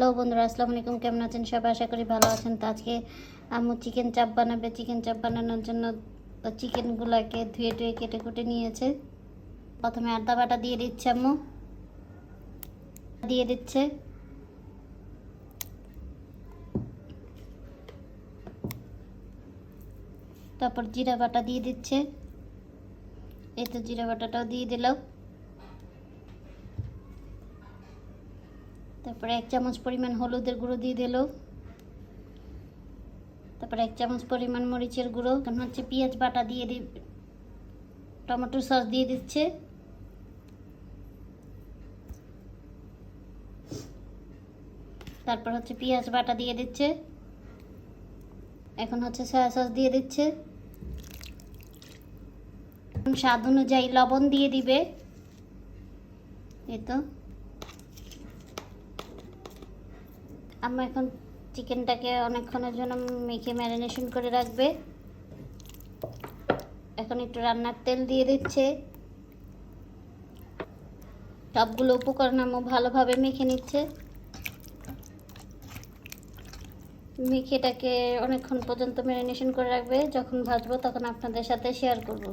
Hello বন্ধুরা, আসসালামু আলাইকুম। কেমন আছেন সবাই? আশা করি ভালো আছেন। তো আজকে আম্মু চিকেন চাপ বানাবে। চিকেন চাপ বানানোর জন্য চিকেনগুলোকে ধুয়ে টুয়ে কেটে কুটে নিয়েছে। প্রথমে আদা বাটা দিয়ে দিচ্ছে আম্মু, দিয়ে দিচ্ছে। তারপর জিরা বাটা দিয়ে দিচ্ছে। এই তো জিরা বাটাটাও দিয়ে দিলাম। তারপরে 1 চামচ পরিমাণ হলুদের গুঁড়ো দিয়ে দিল। তারপরে 1 চামচ পরিমাণ মরিচের গুঁড়ো। এখন হচ্ছে পেঁয়াজ বাটা দিয়ে টমেটো সস দিয়ে দিচ্ছে। তারপর হচ্ছে পেঁয়াজ বাটা দিয়ে দিচ্ছে। এখন হচ্ছে সয়া সস দিয়ে দিচ্ছে। স্বাদ অনুযায়ী লবণ দিয়ে দিবে। এই তো আমরা এখন চিকেনটাকে অনেকক্ষণের জন্য মেখে ম্যারিনেশন করে রাখবে। এখন একটু রান্নার তেল দিয়ে দিচ্ছে। সবগুলো উপকরণ আমরা ভালোভাবে মেখে নিচ্ছে। মেখে এটাকে অনেকক্ষণ পর্যন্ত ম্যারিনেশন করে রাখবে। যখন ভাজবো তখন আপনাদের সাথে শেয়ার করব।